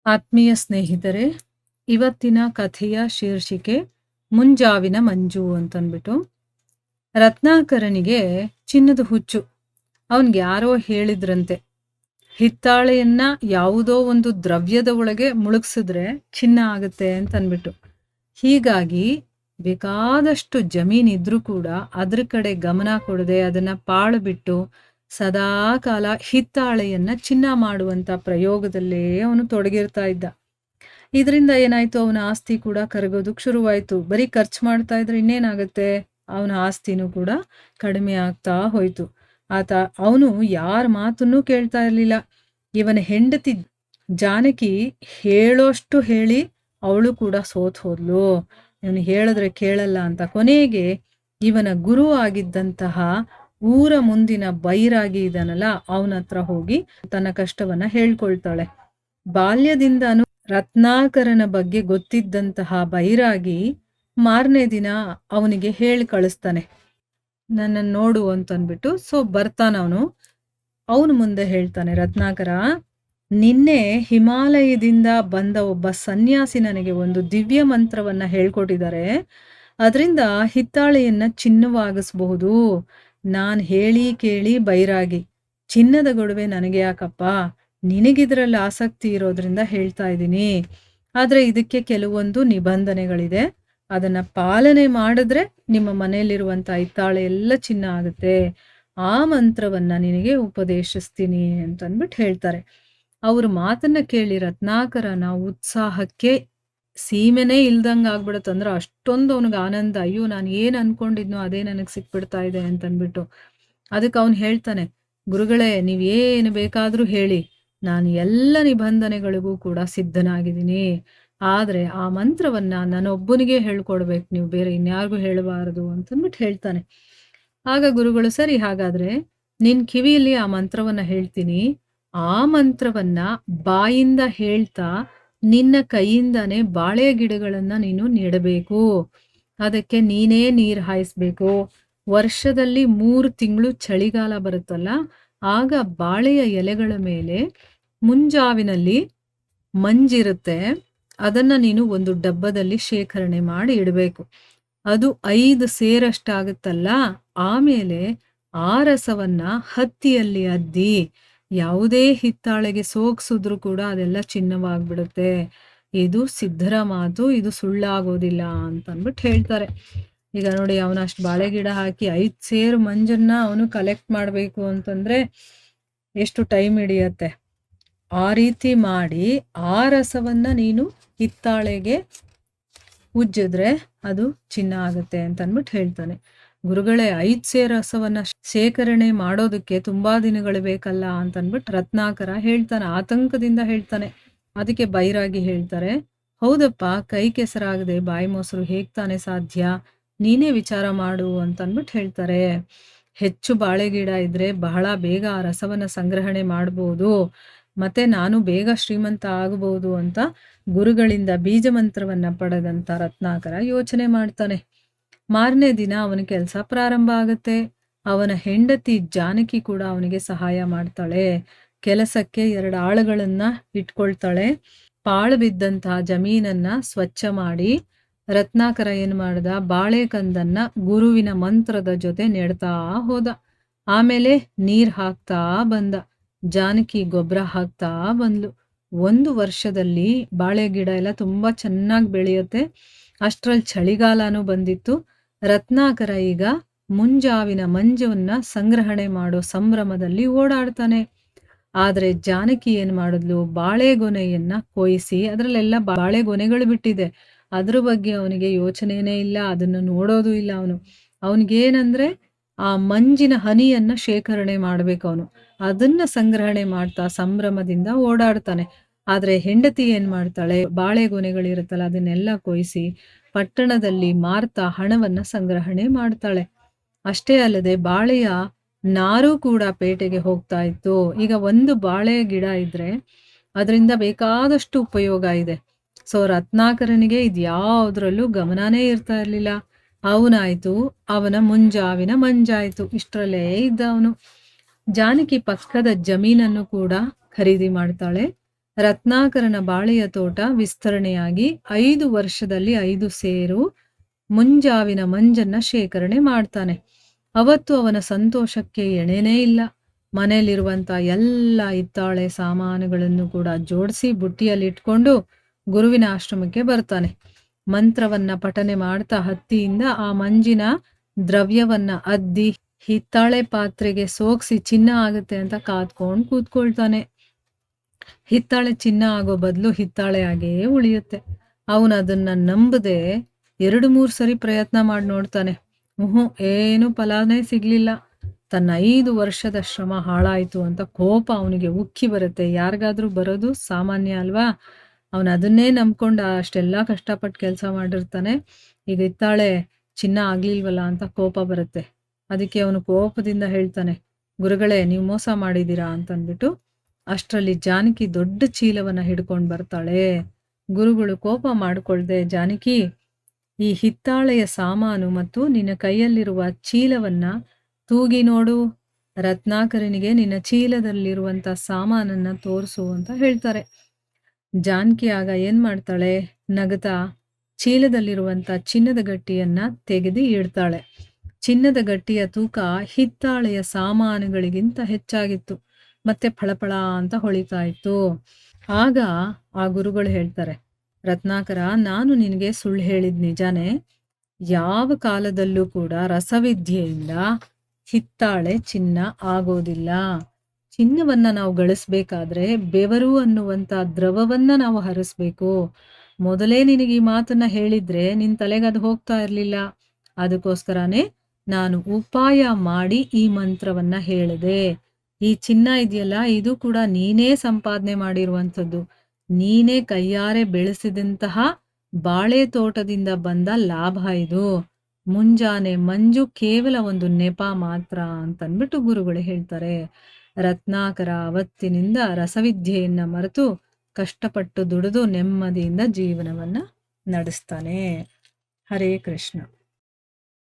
ಆತ್ಮೀಯ ಸ್ನೇಹಿತರೆ, ಇವತ್ತಿನ ಕಥೆಯ ಶೀರ್ಷಿಕೆ ಮುಂಜಾವಿನ ಮಂಜು ಅಂತಂದ್ಬಿಟ್ಟು. ರತ್ನಾಕರನಿಗೆ ಚಿನ್ನದ ಹುಚ್ಚು. ಅವನ್ಗೆ ಯಾರೋ ಹೇಳಿದ್ರಂತೆ, ಹಿತ್ತಾಳೆಯನ್ನ ಯಾವುದೋ ಒಂದು ದ್ರವ್ಯದ ಒಳಗೆ ಮುಳುಗ್ಸಿದ್ರೆ ಚಿನ್ನ ಆಗುತ್ತೆ ಅಂತನ್ಬಿಟ್ಟು. ಹೀಗಾಗಿ ಬೇಕಾದಷ್ಟು ಜಮೀನಿದ್ರೂ ಕೂಡ ಅದ್ರ ಕಡೆ ಗಮನ ಕೊಡದೆ ಅದನ್ನ ಪಾಳು ಬಿಟ್ಟು ಸದಾ ಕಾಲ ಹಿತ್ತಾಳೆಯನ್ನ ಚಿನ್ನ ಮಾಡುವಂತ ಪ್ರಯೋಗದಲ್ಲೇ ಅವನು ತೊಡಗಿರ್ತಾ ಇದ್ದ. ಇದರಿಂದ ಏನಾಯ್ತು, ಅವನ ಆಸ್ತಿ ಕೂಡ ಕರಗೋದಕ್ಕೆ ಶುರುವಾಯ್ತು. ಬರೀ ಖರ್ಚು ಮಾಡ್ತಾ ಇದ್ರೆ ಇನ್ನೇನಾಗುತ್ತೆ, ಅವನ ಆಸ್ತಿನೂ ಕೂಡ ಕಡಿಮೆ ಆಗ್ತಾ ಹೋಯ್ತು. ಅವನು ಯಾರ ಮಾತನ್ನೂ ಕೇಳ್ತಾ ಇರ್ಲಿಲ್ಲ. ಇವನ ಹೆಂಡತಿ ಜಾನಕಿ ಹೇಳೋಷ್ಟು ಹೇಳಿ ಅವಳು ಕೂಡ ಸೋತ್ ಹೋದ್ಲು. ಇವನು ಹೇಳಿದ್ರೆ ಕೇಳಲ್ಲ ಅಂತ. ಕೊನೆಗೆ ಇವನ ಗುರು ಆಗಿದ್ದಂತಹ ಊರ ಮುಂದಿನ ಬೈರಾಗಿ ಇದನಲ್ಲ, ಅವನ ಹತ್ರ ಹೋಗಿ ತನ್ನ ಕಷ್ಟವನ್ನ ಹೇಳ್ಕೊಳ್ತಾಳೆ. ಬಾಲ್ಯದಿಂದನೂ ರತ್ನಾಕರನ ಬಗ್ಗೆ ಗೊತ್ತಿದ್ದಂತಹ ಬೈರಾಗಿ ಮಾರನೇ ದಿನ ಅವನಿಗೆ ಹೇಳಿ ಕಳಿಸ್ತಾನೆ, ನನ್ನನ್ನು ನೋಡು ಅಂತನ್ಬಿಟ್ಟು. ಬರ್ತಾನವನು. ಅವನು ಮುಂದೆ ಹೇಳ್ತಾನೆ, ರತ್ನಾಕರ, ನಿನ್ನೆ ಹಿಮಾಲಯದಿಂದ ಬಂದ ಒಬ್ಬ ಸನ್ಯಾಸಿ ನನಗೆ ಒಂದು ದಿವ್ಯ ಮಂತ್ರವನ್ನ ಹೇಳ್ಕೊಟ್ಟಿದ್ದಾರೆ. ಅದರಿಂದ ಹಿತ್ತಾಳೆಯನ್ನ ಚಿನ್ನವಾಗಿಸಬಹುದು. ನಾನ್ ಹೇಳಿ ಕೇಳಿ ಬೈರಾಗಿ, ಚಿನ್ನದ ಗೊಡವೆ ನನಗೆ ಯಾಕಪ್ಪ, ನಿನಗಿದ್ರಲ್ಲಿ ಆಸಕ್ತಿ ಇರೋದ್ರಿಂದ ಹೇಳ್ತಾ ಇದ್ದೀನಿ. ಆದ್ರೆ ಇದಕ್ಕೆ ಕೆಲವೊಂದು ನಿಬಂಧನೆಗಳಿದೆ. ಅದನ್ನ ಪಾಲನೆ ಮಾಡಿದ್ರೆ ನಿಮ್ಮ ಮನೆಯಲ್ಲಿರುವಂತ ಹಿತ್ತಾಳೆ ಎಲ್ಲ ಚಿನ್ನ ಆಗುತ್ತೆ. ಆ ಮಂತ್ರವನ್ನ ನಿನಗೆ ಉಪದೇಶಿಸ್ತೀನಿ ಅಂತಂದ್ಬಿಟ್ಟು ಹೇಳ್ತಾರೆ. ಅವ್ರ ಮಾತನ್ನ ಕೇಳಿ ರತ್ನಾಕರನ ಉತ್ಸಾಹಕ್ಕೆ ಸೀಮೆನೇ ಇಲ್ದಂಗ ಆಗ್ಬಿಡತ್ತಂದ್ರೆ ಅಷ್ಟೊಂದು ಅವನಿಗೆ ಆನಂದ. ಅಯ್ಯೋ, ನಾನು ಏನ್ ಅನ್ಕೊಂಡಿದ್ನೋ ಅದೇ ನನಗೆ ಸಿಕ್ಬಿಡ್ತಾ ಇದೆ ಅಂತನ್ಬಿಟ್ಟು. ಅದಕ್ಕೆ ಅವನು ಹೇಳ್ತಾನೆ, ಗುರುಗಳೇ, ನೀವೇನು ಬೇಕಾದ್ರೂ ಹೇಳಿ, ನಾನು ಎಲ್ಲ ನಿಬಂಧನೆಗಳಿಗೂ ಕೂಡ ಸಿದ್ಧನಾಗಿದ್ದೀನಿ. ಆದ್ರೆ ಆ ಮಂತ್ರವನ್ನ ನಾನೊಬ್ಬನಿಗೆ ಹೇಳ್ಕೊಡ್ಬೇಕು, ನೀವು ಬೇರೆ ಇನ್ಯಾರಿಗೂ ಹೇಳಬಾರದು ಅಂತಂದ್ಬಿಟ್ಟು ಹೇಳ್ತಾನೆ. ಆಗ ಗುರುಗಳು, ಸರಿ, ಹಾಗಾದ್ರೆ ನಿನ್ ಕಿವಿಯಲ್ಲಿ ಆ ಮಂತ್ರವನ್ನ ಹೇಳ್ತೀನಿ. ಆ ಮಂತ್ರವನ್ನ ಬಾಯಿಂದ ಹೇಳ್ತಾ ನಿನ್ನ ಕೈಯಿಂದಾನೆ ಬಾಳೆ ಗಿಡಗಳನ್ನ ನೀನು ನೆಡಬೇಕು. ಅದಕ್ಕೆ ನೀನೇ ನೀರ್ ಹಾಯಿಸ್ಬೇಕು. ವರ್ಷದಲ್ಲಿ 3 ತಿಂಗಳು ಚಳಿಗಾಲ ಬರುತ್ತಲ್ಲ, ಆಗ ಬಾಳೆಯ ಎಲೆಗಳ ಮೇಲೆ ಮುಂಜಾವಿನಲ್ಲಿ ಮಂಜಿರುತ್ತೆ. ಅದನ್ನ ನೀನು ಒಂದು ಡಬ್ಬದಲ್ಲಿ ಶೇಖರಣೆ ಮಾಡಿ ಇಡಬೇಕು. ಅದು 5 ಸೇರಷ್ಟಾಗುತ್ತಲ್ಲ, ಆಮೇಲೆ ಆ ರಸವನ್ನ ಹತ್ತಿಯಲ್ಲಿ ಅದ್ದಿ ಯಾವುದೇ ಹಿತ್ತಾಳೆಗೆ ಸೋಗ್ಸಿದ್ರು ಕೂಡ ಅದೆಲ್ಲ ಚಿನ್ನವಾಗ್ಬಿಡುತ್ತೆ. ಇದು ಸಿದ್ಧರ ಮಾತು, ಇದು ಸುಳ್ಳಾಗೋದಿಲ್ಲ ಅಂತಂದ್ಬಿಟ್ಟು ಹೇಳ್ತಾರೆ. ಈಗ ನೋಡಿ, ಅವನ ಅಷ್ಟು ಬಾಳೆ ಗಿಡ ಹಾಕಿ 5 ಸೇರು ಮಂಜನ್ನ ಅವನು ಕಲೆಕ್ಟ್ ಮಾಡಬೇಕು ಅಂತಂದ್ರೆ ಎಷ್ಟು ಟೈಮ್ ಹಿಡಿಯತ್ತೆ. ಆ ರೀತಿ ಮಾಡಿ ಆ ರಸವನ್ನ ನೀನು ಹಿತ್ತಾಳೆಗೆ ಉಜ್ಜಿದ್ರೆ ಅದು ಚಿನ್ನ ಆಗುತ್ತೆ ಅಂತ ಅಂದ್ಬಿಟ್ಟು ಹೇಳ್ತಾನೆ. ಗುರುಗಳೇ, 5 ಸೇರು ರಸವನ್ನ ಶೇಖರಣೆ ಮಾಡೋದಕ್ಕೆ ತುಂಬಾ ದಿನಗಳು ಬೇಕಲ್ಲ ಅಂತನ್ಬಿಟ್ಟು ರತ್ನಾಕರ ಹೇಳ್ತಾನೆ, ಆತಂಕದಿಂದ ಹೇಳ್ತಾನೆ. ಅದಕ್ಕೆ ಬೈರಾಗಿ ಹೇಳ್ತಾರೆ, ಹೌದಪ್ಪ, ಕೈ ಕೆಸರಾಗದೆ ಬಾಯಿ ಮೊಸರು ಹೇಗ್ ತಾನೇ ಸಾಧ್ಯ, ನೀನೇ ವಿಚಾರ ಮಾಡು ಅಂತನ್ಬಿಟ್ಟು ಹೇಳ್ತಾರೆ. ಹೆಚ್ಚು ಬಾಳೆ ಗಿಡ ಇದ್ರೆ ಬಹಳ ಬೇಗ ಆ ರಸವನ್ನ ಸಂಗ್ರಹಣೆ ಮಾಡಬಹುದು, ಮತ್ತೆ ನಾನು ಬೇಗ ಶ್ರೀಮಂತ ಆಗಬಹುದು ಅಂತ ಗುರುಗಳಿಂದ ಬೀಜ ಮಂತ್ರವನ್ನ ಪಡೆದಂತ ರತ್ನಾಕರ ಯೋಚನೆ ಮಾಡ್ತಾನೆ. ಮಾರನೇ ದಿನ ಅವನ ಕೆಲಸ ಪ್ರಾರಂಭ ಆಗುತ್ತೆ. ಅವನ ಹೆಂಡತಿ ಜಾನಕಿ ಕೂಡ ಅವನಿಗೆ ಸಹಾಯ ಮಾಡ್ತಾಳೆ. ಕೆಲಸಕ್ಕೆ 2 ಆಳುಗಳನ್ನ ಇಟ್ಕೊಳ್ತಾಳೆ. ಪಾಳು ಬಿದ್ದಂತಹ ಜಮೀನನ್ನ ಸ್ವಚ್ಛ ಮಾಡಿ ರತ್ನಾಕರ ಏನ್ ಮಾಡ್ದ, ಬಾಳೆಕಂದನ್ನ ಗುರುವಿನ ಮಂತ್ರದ ಜೊತೆ ನೆಡ್ತಾ ಹೋದ. ಆಮೇಲೆ ನೀರ್ ಹಾಕ್ತಾ ಬಂದ. ಜಾನಕಿ ಗೊಬ್ಬರ ಹಾಕ್ತಾ ಬಂದ್ಲು. 1 ವರ್ಷದಲ್ಲಿ ಬಾಳೆ ಗಿಡ ಎಲ್ಲ ತುಂಬಾ ಚೆನ್ನಾಗಿ ಬೆಳೆಯುತ್ತೆ. ಅಷ್ಟ್ರಲ್ಲಿ ಚಳಿಗಾಲನೂ ಬಂದಿತ್ತು. ರತ್ನಾಕರ ಈಗ ಮುಂಜಾವಿನ ಮಂಜವನ್ನ ಸಂಗ್ರಹಣೆ ಮಾಡೋ ಸಂಭ್ರಮದಲ್ಲಿ ಓಡಾಡ್ತಾನೆ. ಆದ್ರೆ ಜಾನಕಿ ಏನ್ ಮಾಡಿದ್ಲು, ಬಾಳೆಗೊನೆಯನ್ನ ಕೊಯ್ಸಿ, ಅದ್ರಲ್ಲೆಲ್ಲ ಬಾಳೆಗೊನೆಗಳು ಬಿಟ್ಟಿದೆ, ಅದ್ರ ಬಗ್ಗೆ ಅವನಿಗೆ ಯೋಚನೆನೇ ಇಲ್ಲ, ಅದನ್ನ ನೋಡೋದು ಇಲ್ಲ. ಅವನಿಗೇನಂದ್ರೆ ಆ ಮಂಜಿನ ಹನಿಯನ್ನ ಶೇಖರಣೆ ಮಾಡ್ಬೇಕು. ಅವನು ಅದನ್ನ ಸಂಗ್ರಹಣೆ ಮಾಡ್ತಾ ಸಂಭ್ರಮದಿಂದ ಓಡಾಡ್ತಾನೆ. ಆದ್ರೆ ಹೆಂಡತಿ ಏನ್ ಮಾಡ್ತಾಳೆ, ಬಾಳೆಗೊನೆಗಳಿರುತ್ತಲ್ಲ ಅದನ್ನೆಲ್ಲ ಕೊಯ್ಸಿ ಪಟ್ಟಣದಲ್ಲಿ ಮಾರ್ತಾ ಹಣವನ್ನ ಸಂಗ್ರಹಣೆ ಮಾಡ್ತಾಳೆ. ಅಷ್ಟೇ ಅಲ್ಲದೆ ಬಾಳೆಯ ನಾರು ಕೂಡ ಪೇಟೆಗೆ ಹೋಗ್ತಾ ಇತ್ತು. ಈಗ ಒಂದು ಬಾಳೆ ಗಿಡ ಇದ್ರೆ ಅದರಿಂದ ಬೇಕಾದಷ್ಟು ಉಪಯೋಗ ಇದೆ. ರತ್ನಾಕರನಿಗೆ ಇದ್ಯಾವುದ್ರಲ್ಲೂ ಗಮನನೇ ಇರ್ತಾ ಇರ್ಲಿಲ್ಲ. ಅವನಾಯ್ತು, ಅವನ ಮುಂಜಾವಿನ ಮಂಜಾಯ್ತು, ಇಷ್ಟರಲ್ಲೇ ಇದ್ದ ಅವನು. ಜಾನಕಿ ಪಕ್ಕದ ಜಮೀನನ್ನು ಕೂಡ ಖರೀದಿ ಮಾಡ್ತಾಳೆ. ರತ್ನಾಕರನ ಬಾಳೆಯ ತೋಟ ವಿಸ್ತರಣೆಯಾಗಿ 5 ವರ್ಷದಲ್ಲಿ 5 ಸೇರು ಮುಂಜಾವಿನ ಮಂಜನ್ನ ಶೇಖರಣೆ ಮಾಡ್ತಾನೆ. ಅವತ್ತು ಅವನ ಸಂತೋಷಕ್ಕೆ ಎಣೆನೇ ಇಲ್ಲ. ಮನೆಯಲ್ಲಿರುವಂತ ಎಲ್ಲ ಹಿತ್ತಾಳೆ ಸಾಮಾನುಗಳನ್ನು ಕೂಡ ಜೋಡಿಸಿ ಬುಟ್ಟಿಯಲ್ಲಿಟ್ಕೊಂಡು ಗುರುವಿನ ಆಶ್ರಮಕ್ಕೆ ಬರ್ತಾನೆ. ಮಂತ್ರವನ್ನ ಪಠನೆ ಮಾಡ್ತಾ ಹತ್ತಿಯಿಂದ ಆ ಮಂಜಿನ ದ್ರವ್ಯವನ್ನ ಅದ್ದಿ ಹಿತ್ತಾಳೆ ಪಾತ್ರೆಗೆ ಸೋಗ್ಸಿ ಚಿನ್ನ ಆಗುತ್ತೆ ಅಂತ ಕಾದ್ಕೊಂಡು ಕೂತ್ಕೊಳ್ತಾನೆ. ಹಿತ್ತಾಳೆ ಚಿನ್ನ ಆಗೋ ಬದಲು ಹಿತ್ತಾಳೆ ಆಗೇ ಉಳಿಯುತ್ತೆ. ಅವನು ಅದನ್ನ ನಂಬದೆ 2-3 ಸರಿ ಪ್ರಯತ್ನ ಮಾಡಿ ನೋಡ್ತಾನೆ. ಏನು ಫಲನೇ ಸಿಗ್ಲಿಲ್ಲ. ತನ್ನ 5 ವರ್ಷದ ಶ್ರಮ ಹಾಳಾಯ್ತು ಅಂತ ಕೋಪ ಅವನಿಗೆ ಉಕ್ಕಿ ಬರುತ್ತೆ. ಯಾರಿಗಾದ್ರೂ ಬರೋದು ಸಾಮಾನ್ಯ ಅಲ್ವಾ? ಅವನು ಅದನ್ನೇ ನಂಬ್ಕೊಂಡು ಅಷ್ಟೆಲ್ಲ ಕಷ್ಟಪಟ್ಟು ಕೆಲಸ ಮಾಡಿರ್ತಾನೆ. ಈಗ ಹಿತ್ತಾಳೆ ಚಿನ್ನ ಆಗ್ಲಿಲ್ವಲ್ಲ ಅಂತ ಕೋಪ ಬರುತ್ತೆ. ಅದಕ್ಕೆ ಅವನು ಕೋಪದಿಂದ ಹೇಳ್ತಾನೆ, ಗುರುಗಳೇ ನೀವು ಮೋಸ ಮಾಡಿದ್ದೀರಾ ಅಂತಂದ್ಬಿಟ್ಟು. ಅಷ್ಟರಲ್ಲಿ ಜಾನಕಿ ದೊಡ್ಡ ಚೀಲವನ್ನ ಹಿಡ್ಕೊಂಡು ಬರ್ತಾಳೆ. ಗುರುಗಳು ಕೋಪ ಮಾಡಿಕೊಳ್ದೆ, ಜಾನಕಿ ಈ ಹಿತ್ತಾಳೆಯ ಸಾಮಾನು ಮತ್ತು ನಿನ್ನ ಕೈಯಲ್ಲಿರುವ ಚೀಲವನ್ನ ತೂಗಿ ನೋಡು. ರತ್ನಾಕರನಿಗೆ ನಿನ್ನ ಚೀಲದಲ್ಲಿರುವಂತ ಸಾಮಾನನ್ನ ತೋರಿಸು ಅಂತ ಹೇಳ್ತಾರೆ. ಜಾನಕಿ ಆಗ ಏನ್ ಮಾಡ್ತಾಳೆ, ನಗತಾ ಚೀಲದಲ್ಲಿರುವಂತ ಚಿನ್ನದ ಗಟ್ಟಿಯನ್ನ ತೆಗೆದು ಇಡ್ತಾಳೆ. ಚಿನ್ನದ ಗಟ್ಟಿಯ ತೂಕ ಹಿತ್ತಾಳೆಯ ಸಾಮಾನುಗಳಿಗಿಂತ ಹೆಚ್ಚಾಗಿತ್ತು. ಮತ್ತೆ ಫಳಫಳ ಅಂತ ಹೊಳಿತಾ ಇತ್ತು. ಆಗ ಆ ಗುರುಗಳು ಹೇಳ್ತಾರೆ, ರತ್ನಾಕರ, ನಾನು ನಿನಗೆ ಸುಳ್ಳು ಹೇಳಿದ್ ನಿಜಾನೇ. ಯಾವ ಕಾಲದಲ್ಲೂ ಕೂಡ ರಸವಿದ್ಯೆಯಿಂದ ಹಿತ್ತಾಳೆ ಚಿನ್ನ ಆಗೋದಿಲ್ಲ. ಚಿನ್ನವನ್ನ ನಾವು ಗಳಿಸ್ಬೇಕಾದ್ರೆ ಬೆವರು ಅನ್ನುವಂಥ ದ್ರವವನ್ನ ನಾವು ಹರಿಸ್ಬೇಕು. ಮೊದಲೇ ನಿನಗೆ ಈ ಮಾತನ್ನ ಹೇಳಿದ್ರೆ ನಿನ್ ತಲೆಗೆ ಅದು ಹೋಗ್ತಾ ಇರ್ಲಿಲ್ಲ. ಅದಕ್ಕೋಸ್ಕರನೇ ನಾನು ಉಪಾಯ ಮಾಡಿ ಈ ಮಂತ್ರವನ್ನ ಹೇಳಿದೆ. ಈ ಚಿನ್ನ ಇದೆಯಲ್ಲ, ಇದು ಕೂಡ ನೀನೇ ಸಂಪಾದನೆ ಮಾಡಿರುವಂಥದ್ದು. ನೀನೇ ಕೈಯಾರೆ ಬೆಳೆಸಿದಂತಹ ಬಾಳೆ ತೋಟದಿಂದ ಬಂದ ಲಾಭ ಇದು. ಮುಂಜಾನೆ ಮಂಜು ಕೇವಲ ಒಂದು ನೆಪ ಮಾತ್ರ ಅಂತನ್ಬಿಟ್ಟು ಗುರುಗಳು ಹೇಳ್ತಾರೆ. ರತ್ನಾಕರ ಅವತ್ತಿನಿಂದ ರಸವಿದ್ಯೆಯನ್ನ ಮರೆತು ಕಷ್ಟಪಟ್ಟು ದುಡಿದು ನೆಮ್ಮದಿಯಿಂದ ಜೀವನವನ್ನ ನಡೆಸ್ತಾನೆ. ಹರೇ ಕೃಷ್ಣ.